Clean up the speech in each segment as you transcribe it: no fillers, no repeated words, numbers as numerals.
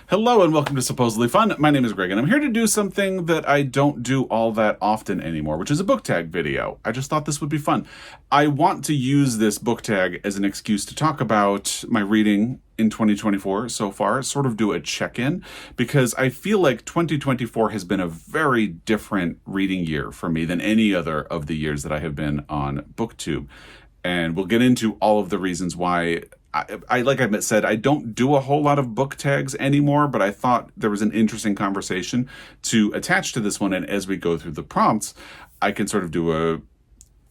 Hello and welcome to Supposedly Fun. My name is Greg and I'm here to do something that I don't do all that often anymore, which is a book tag video. I just thought this would be fun. I want to use this book tag as an excuse to talk about my reading in 2024 so far, sort of do a check-in, because I feel like 2024 has been a very different reading year for me than any other of the years that I have been on BookTube. And we'll get into all of the reasons why. I like I said, I don't do a whole lot of book tags anymore, but I thought there was an interesting conversation to attach to this one. And as we go through the prompts, I can sort of do a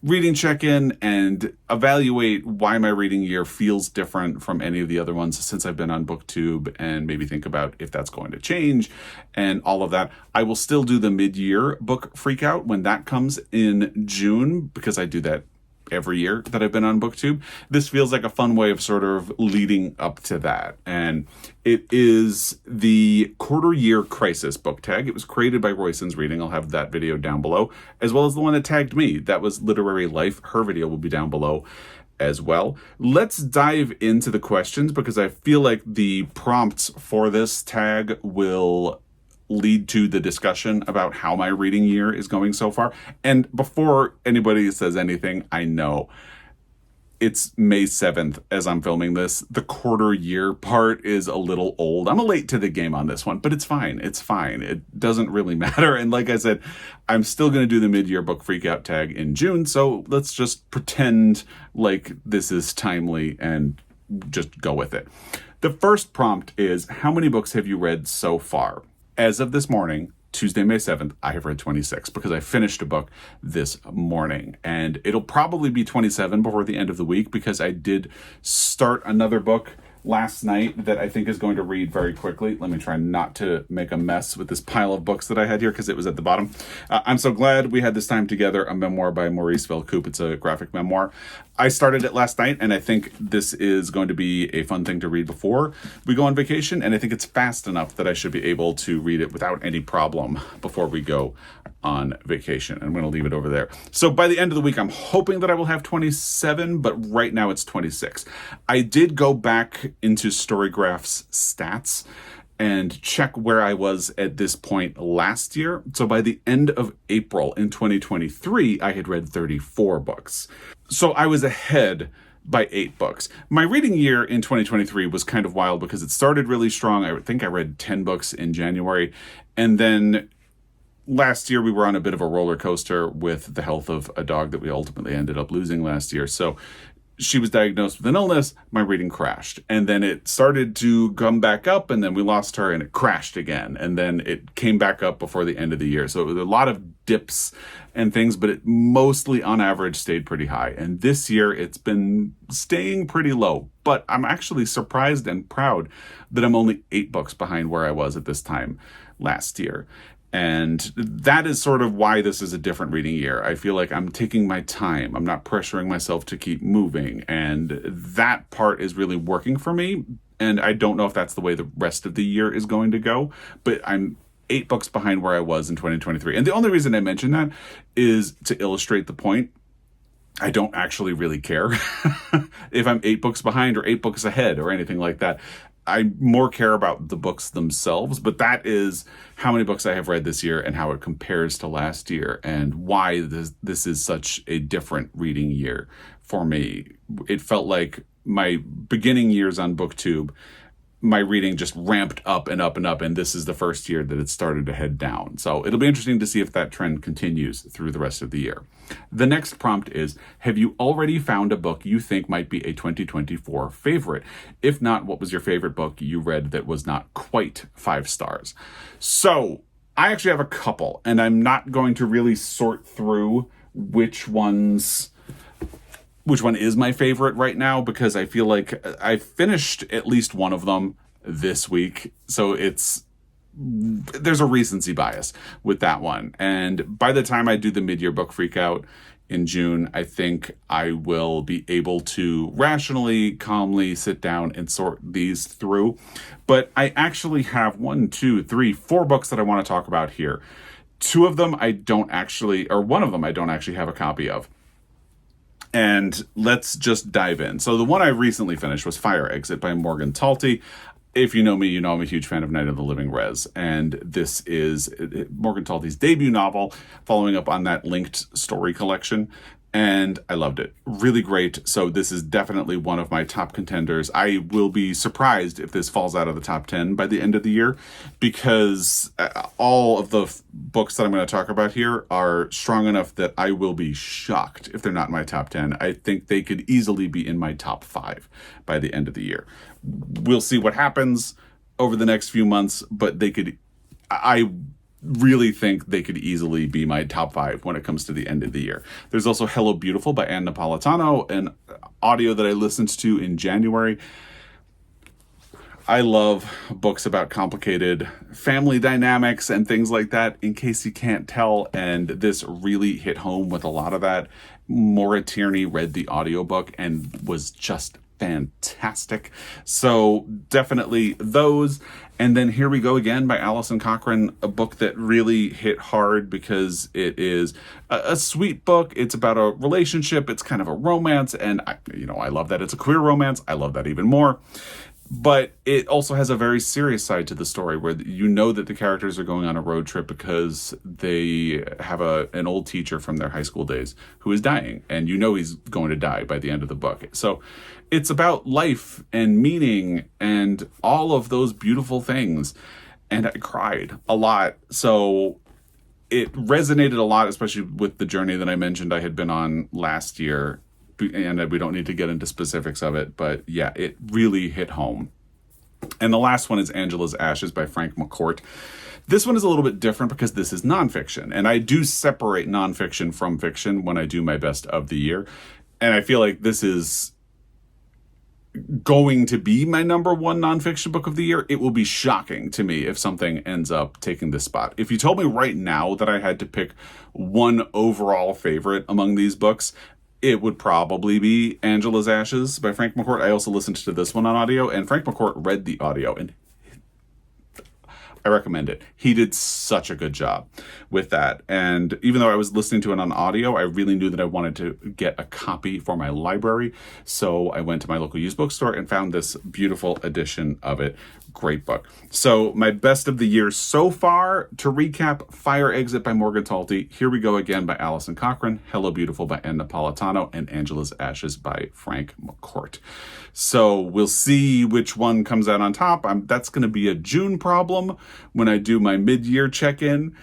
reading check-in and evaluate why my reading year feels different from any of the other ones since I've been on BookTube, and maybe think about if that's going to change and all of that. I will still do the mid-year book freakout when that comes in June, because I do that every year that I've been on BookTube. This feels like a fun way of sort of leading up to that. And it is the Quarter Year Crisis book tag. It was created by Royson's Reading. I'll have that video down below, as well as the one that tagged me. That was Literary Life. Her video will be down below as well. Let's dive into the questions, because I feel like the prompts for this tag will lead to the discussion about how my reading year is going so far. And before anybody says anything, I know it's May 7th as I'm filming this. The quarter year part is a little old. I'm late to the game on this one, but it's fine. It's fine. It doesn't really matter. And like I said, I'm still going to do the mid-year book freakout tag in June. So let's just pretend like this is timely and just go with it. The first prompt is, how many books have you read so far? As of this morning, Tuesday, May 7th, I have read 26 because I finished a book this morning. And it'll probably be 27 before the end of the week, because I did start another book last night that I think is going to read very quickly. Let me try not to make a mess with this pile of books that I had here, because it was at the bottom. I'm so glad we had this time together. A memoir by Maurice Velcoup. It's a graphic memoir. I started it last night, and I think this is going to be a fun thing to read before we go on vacation. And I think it's fast enough that I should be able to read it without any problem before we go on vacation. I'm going to leave it over there. So by the end of the week, I'm hoping that I will have 27, but right now it's 26. I did go back into Storygraph's stats and check where I was at this point last year. So by the end of April in 2023, I had read 34 books. So I was ahead by 8 books. My reading year in 2023 was kind of wild because it started really strong. I think I read 10 books in January. And then last year we were on a bit of a roller coaster with the health of a dog that we ultimately ended up losing last year. So she was diagnosed with an illness, my reading crashed. And then it started to come back up, and then we lost her and it crashed again. And then it came back up before the end of the year. So it was a lot of dips and things, but it mostly on average stayed pretty high. And this year it's been staying pretty low. But I'm actually surprised and proud that I'm only 8 books behind where I was at this time last year. And that is sort of why this is a different reading year. I feel like I'm taking my time. I'm not pressuring myself to keep moving. And that part is really working for me. And I don't know if that's the way the rest of the year is going to go. But I'm 8 books behind where I was in 2023. And the only reason I mention that is to illustrate the point. I don't actually really care if I'm 8 books behind or 8 books ahead or anything like that. I more care about the books themselves, but that is how many books I have read this year and how it compares to last year, and why this is such a different reading year for me. It felt like my beginning years on BookTube, my reading just ramped up and up and up, and this is the first year that it started to head down. So it'll be interesting to see if that trend continues through the rest of the year. The next prompt is, have you already found a book you think might be a 2024 favorite? If not, what was your favorite book you read that was not quite 5 stars? So I actually have a couple, and I'm not going to really sort through which one is my favorite right now, because I feel like I finished at least one of them this week. So there's a recency bias with that one. And by the time I do the mid-year book freakout in June, I think I will be able to rationally, calmly sit down and sort these through. But I actually have 4 books that I want to talk about here. 2 of them one of them I don't actually have a copy of. And let's just dive in. So the one I recently finished was Fire Exit by Morgan Talty. if you know me, you know I'm a huge fan of Night of the Living Rez, and this is Morgan Talty's debut novel, following up on that linked story collection, and I loved it. Really great. So this is definitely one of my top contenders. I will be surprised if this falls out of the top 10 by the end of the year, because all of the books that I'm going to talk about here are strong enough that I will be shocked if they're not in my top 10. I think they could easily be in my top 5 by the end of the year. We'll see what happens over the next few months, but I really think they could easily be my top 5 when it comes to the end of the year. There's also Hello Beautiful by Ann Napolitano, an audio that I listened to in January. I love books about complicated family dynamics and things like that, in case you can't tell, and this really hit home with a lot of that. Maura Tierney read the audiobook and was just fantastic. So definitely those. And then Here We Go Again by Alison Cochrane, a book that really hit hard because it is a sweet book. It's about a relationship. It's kind of a romance. And I love that it's a queer romance. I love that even more. But it also has a very serious side to the story, where you know that the characters are going on a road trip because they have an old teacher from their high school days who is dying, and you know he's going to die by the end of the book. So it's about life and meaning and all of those beautiful things. And I cried a lot. So it resonated a lot, especially with the journey that I mentioned I had been on last year. And we don't need to get into specifics of it, but yeah, it really hit home. And the last one is Angela's Ashes by Frank McCourt. This one is a little bit different because this is nonfiction, and I do separate nonfiction from fiction when I do my best of the year. And I feel like this is going to be my number 1 nonfiction book of the year. It will be shocking to me if something ends up taking this spot. If you told me right now that I had to pick one overall favorite among these books, it would probably be Angela's Ashes by Frank McCourt. I also listened to this one on audio, and Frank McCourt read the audio, and I recommend it. He did such a good job with that. And even though I was listening to it on audio, I really knew that I wanted to get a copy for my library. So I went to my local used bookstore and found this beautiful edition of it. Great book. So my best of the year so far, to recap: Fire Exit by Morgan Talty, Here We Go Again by Alison Cochrane, Hello Beautiful by Ann Napolitano, and Angela's Ashes by Frank McCourt. So we'll see which one comes out on top. That's going to be a June problem when I do my mid-year check-in.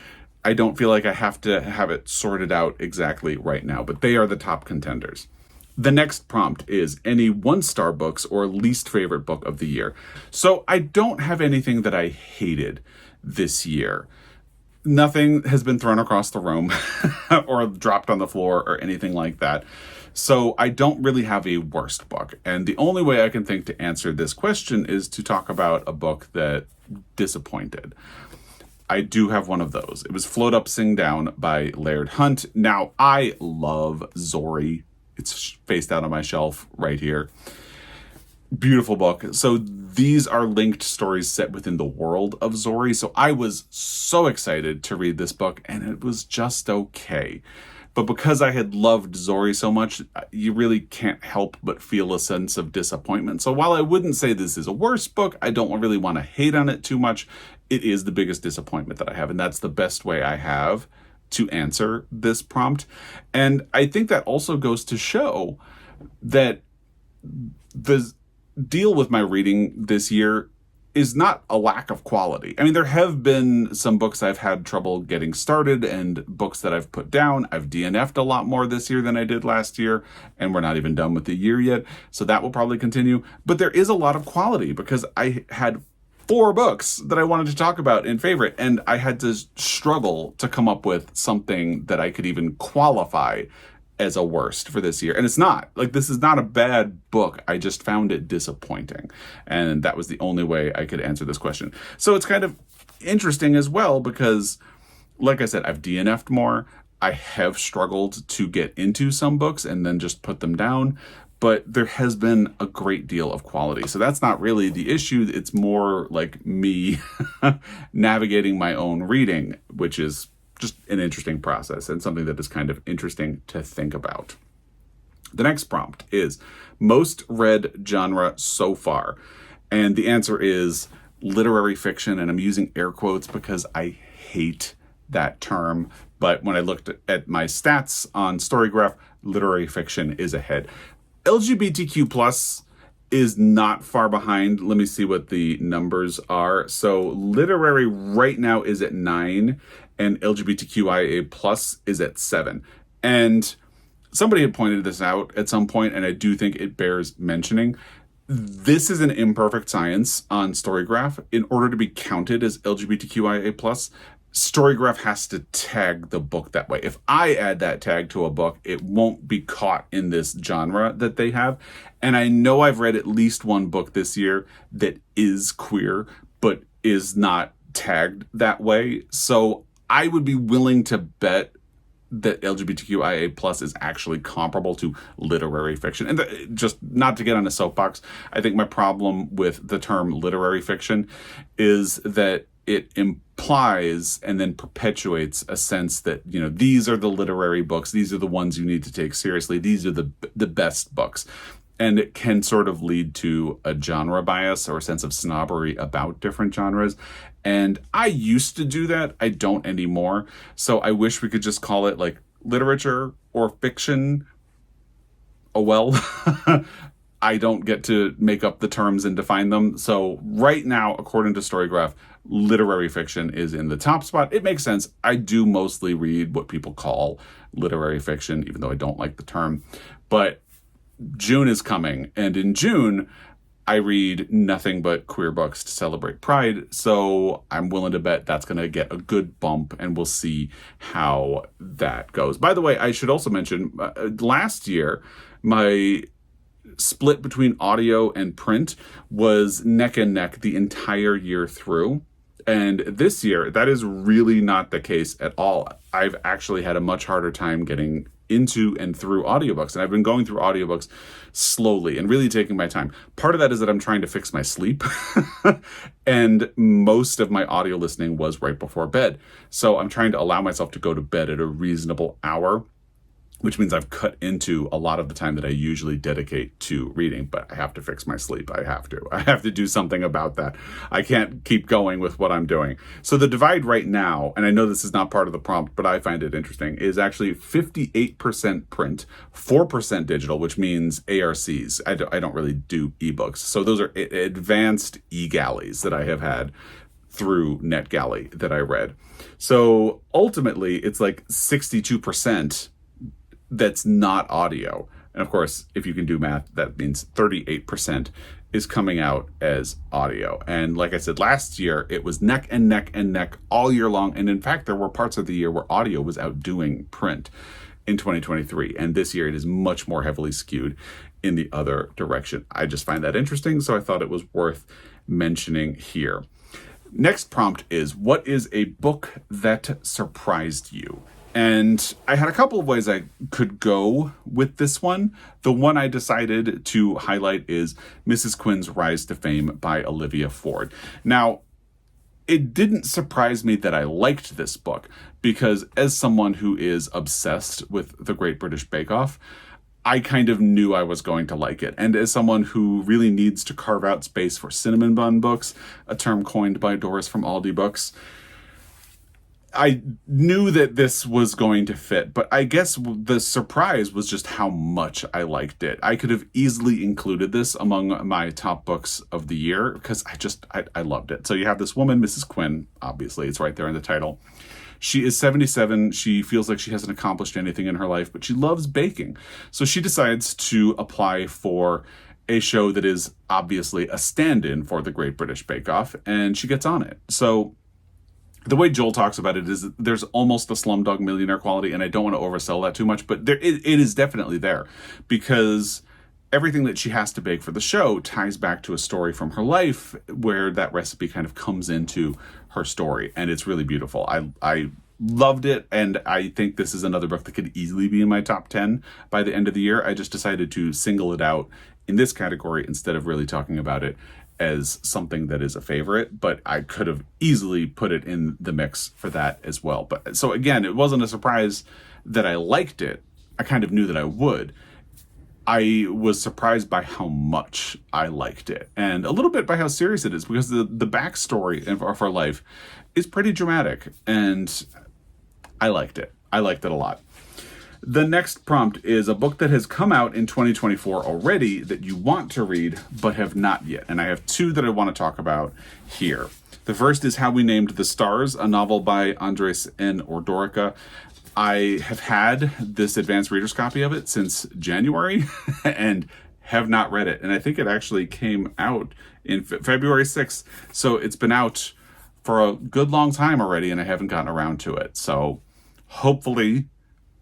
I don't feel like I have to have it sorted out exactly right now, but they are the top contenders. The next prompt is any 1-star books or least favorite book of the year. So I don't have anything that I hated this year. Nothing has been thrown across the room or dropped on the floor or anything like that. So I don't really have a worst book. And the only way I can think to answer this question is to talk about a book that disappointed. I do have one of those. It was Float Up, Sing Down by Laird Hunt. Now, I love Zori. It's faced out on my shelf right here. Beautiful book. So these are linked stories set within the world of Zori. So I was so excited to read this book, and it was just okay. But because I had loved Zori so much, you really can't help but feel a sense of disappointment. So while I wouldn't say this is a worse book, I don't really want to hate on it too much. It is the biggest disappointment that I have, and that's the best way I have to answer this prompt. And I think that also goes to show that the deal with my reading this year is not a lack of quality. I mean, there have been some books I've had trouble getting started and books that I've put down. I've DNF'd a lot more this year than I did last year, and we're not even done with the year yet, so that will probably continue. But there is a lot of quality because I had 4 books that I wanted to talk about in favorite, and I had to struggle to come up with something that I could even qualify as a worst for this year. And it's not. Like, this is not a bad book. I just found it disappointing. And that was the only way I could answer this question. So it's kind of interesting as well because, like I said, I've DNF'd more. I have struggled to get into some books and then just put them down. But there has been a great deal of quality. So that's not really the issue. It's more like me navigating my own reading, which is just an interesting process and something that is kind of interesting to think about. The next prompt is most read genre so far. And the answer is literary fiction, and I'm using air quotes because I hate that term. But when I looked at my stats on Storygraph, literary fiction is ahead. LGBTQ plus is not far behind. Let me see what the numbers are. So literary right now is at 9, and LGBTQIA plus is at 7. And somebody had pointed this out at some point, and I do think it bears mentioning. This is an imperfect science on Storygraph. In order to be counted as LGBTQIA plus, Storygraph has to tag the book that way. If I add that tag to a book, it won't be caught in this genre that they have. And I know I've read at least one book this year that is queer, but is not tagged that way. So I would be willing to bet that LGBTQIA plus is actually comparable to literary fiction. And just not to get on a soapbox, I think my problem with the term literary fiction is that it implies and then perpetuates a sense that, you know, these are the literary books, these are the ones you need to take seriously, these are the best books. And it can sort of lead to a genre bias or a sense of snobbery about different genres. And I used to do that. I don't anymore. So I wish we could just call it like literature or fiction. Oh, well, I don't get to make up the terms and define them. So right now, according to Storygraph, literary fiction is in the top spot. It makes sense. I do mostly read what people call literary fiction, even though I don't like the term. But June is coming, and in June, I read nothing but queer books to celebrate Pride, so I'm willing to bet that's going to get a good bump, and we'll see how that goes. By the way, I should also mention, last year, my split between audio and print was neck and neck the entire year through. And this year, that is really not the case at all. I've actually had a much harder time getting into and through audiobooks. And I've been going through audiobooks slowly and really taking my time. Part of that is that I'm trying to fix my sleep. And most of my audio listening was right before bed. So I'm trying to allow myself to go to bed at a reasonable hour, which means I've cut into a lot of the time that I usually dedicate to reading, but I have to fix my sleep. I have to do something about that. I can't keep going with what I'm doing. So the divide right now, and I know this is not part of the prompt, but I find it interesting, is actually 58% print, 4% digital, which means ARCs. I don't really do ebooks. So those are advanced e-galleys that I have had through NetGalley that I read. So ultimately, it's like 62% that's not audio. And of course, if you can do math, that means 38% is coming out as audio. And like I said, last year, it was neck and neck and neck all year long. And in fact, there were parts of the year where audio was outdoing print in 2023. And this year, it is much more heavily skewed in the other direction. I just find that interesting, so I thought it was worth mentioning here. Next prompt is, what is a book that surprised you? And I had a couple of ways I could go with this one. The one I decided to highlight is Mrs. Quinn's Rise to Fame by Olivia Ford. Now, it didn't surprise me that I liked this book, because as someone who is obsessed with the Great British Bake Off, I kind of knew I was going to like it. And as someone who really needs to carve out space for cinnamon bun books, a term coined by Doris from Aldi Books, I knew that this was going to fit, but I guess the surprise was just how much I liked it. I could have easily included this among my top books of the year because I loved it. So you have this woman, Mrs. Quinn, obviously, it's right there in the title. She is 77. She feels like she hasn't accomplished anything in her life, but she loves baking. So she decides to apply for a show that is obviously a stand-in for the Great British Bake Off, and she gets on it. So the way Joel talks about it is there's almost a Slumdog Millionaire quality, and I don't want to oversell that too much, but it is definitely there, because everything that she has to bake for the show ties back to a story from her life where that recipe kind of comes into her story, and it's really beautiful. I loved it, and I think this is another book that could easily be in my top 10 by the end of the year. I just decided to single it out in this category instead of really talking about it as something that is a favorite, but I could have easily put it in the mix for that as well. But so again, it wasn't a surprise that I liked it. I kind of knew that I would. I was surprised by how much I liked it, and a little bit by how serious it is, because the backstory of our life is pretty dramatic, and I liked it. I liked it a lot. The next prompt is a book that has come out in 2024 already that you want to read but have not yet. And I have two that I want to talk about here. The first is How We Named the Stars, a novel by Andres N. Ordorica. I have had this advanced reader's copy of it since January and have not read it. And I think it actually came out in February 6th. So it's been out for a good long time already, and I haven't gotten around to it. So hopefully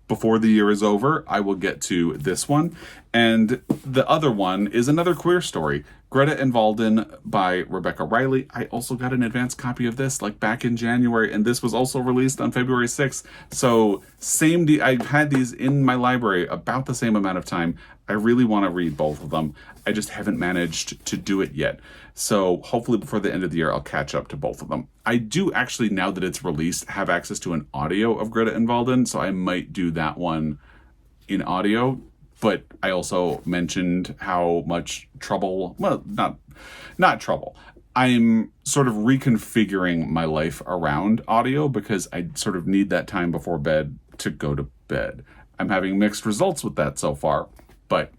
before the year is over, I will get to this one. And the other one is another queer story, Greta and Walden by Rebecca Riley. I also got an advanced copy of this like back in January, and this was also released on February 6th. So I've had these in my library about the same amount of time. I really want to read both of them. I just haven't managed to do it yet. So hopefully before the end of the year, I'll catch up to both of them. I do actually, now that it's released, have access to an audio of Greta and Walden, so I might do that one in audio. But I also mentioned how much trouble, well, not trouble. I'm sort of reconfiguring my life around audio because I sort of need that time before bed to go to bed. I'm having mixed results with that so far, but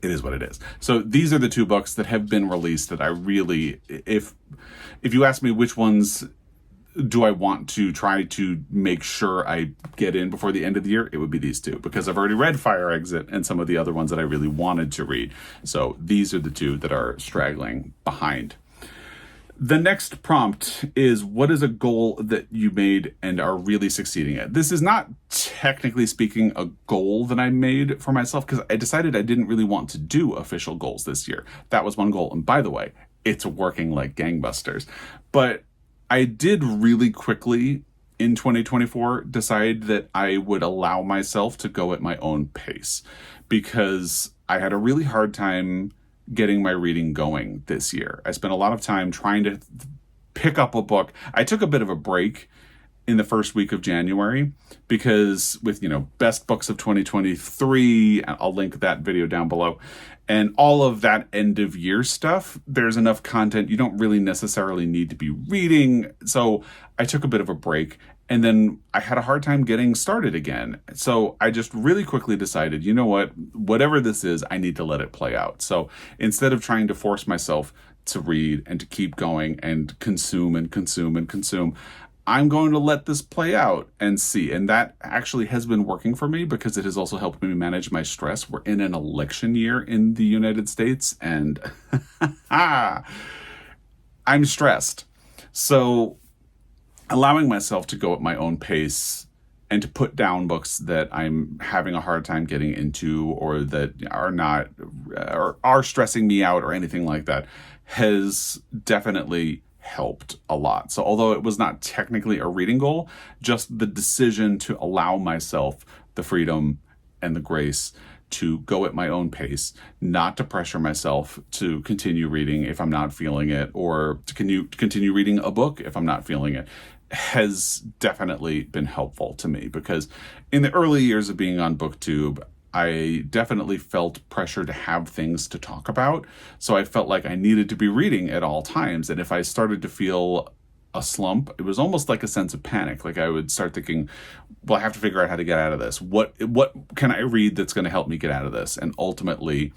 it is what it is. So these are the two books that have been released that I really, if you ask me which ones do I want to try to make sure I get in before the end of the year, it would be these two, because I've already read Fire Exit and some of the other ones that I really wanted to read. So these are the two that are straggling behind. The next prompt is, what is a goal that you made and are really succeeding at? This is not, technically speaking, a goal that I made for myself, because I decided I didn't really want to do official goals this year. That was one goal. And by the way, it's working like gangbusters. But I did really quickly in 2024 decide that I would allow myself to go at my own pace, because I had a really hard time getting my reading going this year. I spent a lot of time trying to pick up a book. I took a bit of a break in the first week of January because with, best books of 2023, I'll link that video down below, and all of that end of year stuff, there's enough content you don't really necessarily need to be reading. So I took a bit of a break, and then I had a hard time getting started again. So I just really quickly decided, you know what, whatever this is, I need to let it play out. So instead of trying to force myself to read and to keep going and consume and consume and consume, I'm going to let this play out and see. And that actually has been working for me because it has also helped me manage my stress. We're in an election year in the United States, and I'm stressed. So allowing myself to go at my own pace and to put down books that I'm having a hard time getting into, or that are not, or are stressing me out or anything like that, has definitely helped a lot. So although it was not technically a reading goal, just the decision to allow myself the freedom and the grace to go at my own pace, not to pressure myself to continue reading if I'm not feeling it, or to continue reading a book if I'm not feeling it, has definitely been helpful to me. Because in the early years of being on BookTube, I definitely felt pressure to have things to talk about. So I felt like I needed to be reading at all times. And if I started to feel a slump, it was almost like a sense of panic. Like I would start thinking, well, I have to figure out how to get out of this. What can I read that's going to help me get out of this? And ultimately,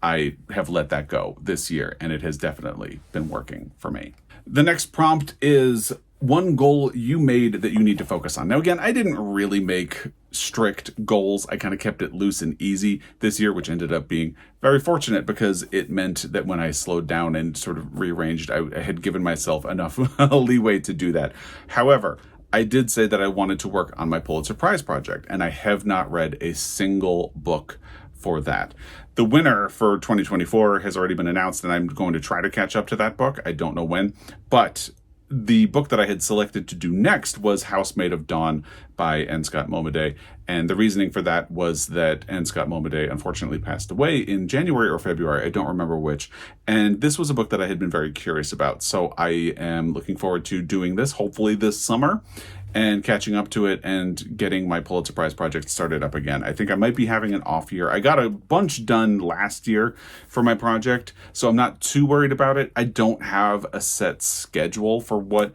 I have let that go this year, and it has definitely been working for me. The next prompt is one goal you made that you need to focus on. Now, again, I didn't really make strict goals. I kind of kept it loose and easy this year, which ended up being very fortunate because it meant that when I slowed down and sort of rearranged, I had given myself enough leeway to do that. However, I did say that I wanted to work on my Pulitzer Prize project, and I have not read a single book for that. The winner for 2024 has already been announced, and I'm going to try to catch up to that book. I don't know when, but the book that I had selected to do next was House Made of Dawn by N. Scott Momaday. And the reasoning for that was that N. Scott Momaday unfortunately passed away in January or February. I don't remember which. And this was a book that I had been very curious about. So I am looking forward to doing this, hopefully this summer, and catching up to it and getting my Pulitzer Prize project started up again. I think I might be having an off year. I got a bunch done last year for my project, so I'm not too worried about it. I don't have a set schedule for what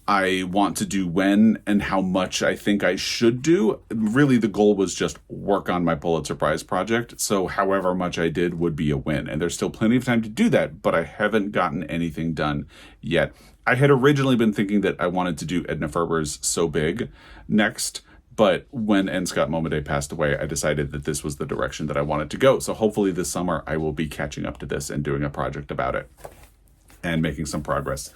I want to do when and how much I think I should do. Really, the goal was just work on my Pulitzer Prize project. So however much I did would be a win. And there's still plenty of time to do that, but I haven't gotten anything done yet. I had originally been thinking that I wanted to do Edna Ferber's So Big next, but when N. Scott Momaday passed away, I decided that this was the direction that I wanted to go. So hopefully this summer I will be catching up to this and doing a project about it and making some progress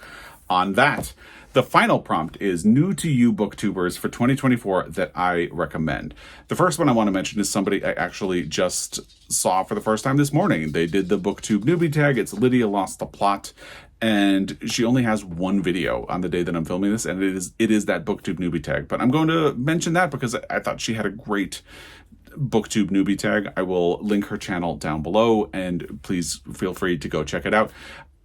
on that. The final prompt is new to you BookTubers for 2024 that I recommend. The first one I want to mention is somebody I actually just saw for the first time this morning. They did the BookTube newbie tag. It's Lydia Lost the Plot. And she only has one video on the day that I'm filming this, and it is that BookTube newbie tag. But I'm going to mention that because I thought she had a great BookTube newbie tag. I will link her channel down below, and please feel free to go check it out.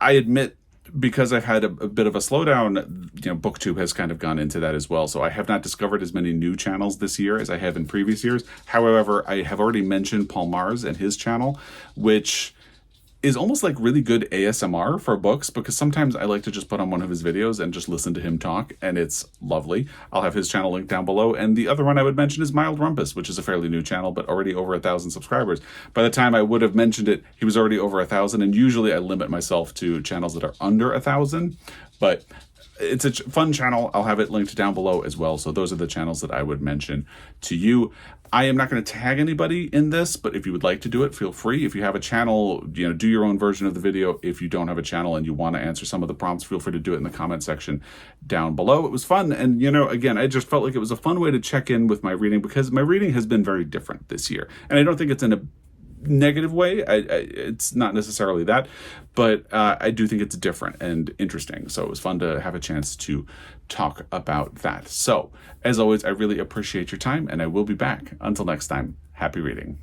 I admit, because I've had a bit of a slowdown, BookTube has kind of gone into that as well. So I have not discovered as many new channels this year as I have in previous years. However, I have already mentioned Paul Mars and his channel, which is almost like really good ASMR for books, because sometimes I like to just put on one of his videos and just listen to him talk, and it's lovely. I'll have his channel linked down below. And the other one I would mention is Mild Rumpus, which is a fairly new channel, but already over 1,000 subscribers. By the time I would have mentioned it, he was already over 1,000, and usually I limit myself to channels that are under 1,000, but it's a fun channel. I'll have it linked down below as well. So those are the channels that I would mention to you. I am not going to tag anybody in this, but if you would like to do it, feel free. If you have a channel, do your own version of the video. If you don't have a channel and you want to answer some of the prompts, feel free to do it in the comment section down below. It was fun. And, again, I just felt like it was a fun way to check in with my reading, because my reading has been very different this year. And I don't think it's in a negative way. It's not necessarily that, but I do think it's different and interesting. So it was fun to have a chance to talk about that. So as always, I really appreciate your time, and I will be back. Until next time, happy reading.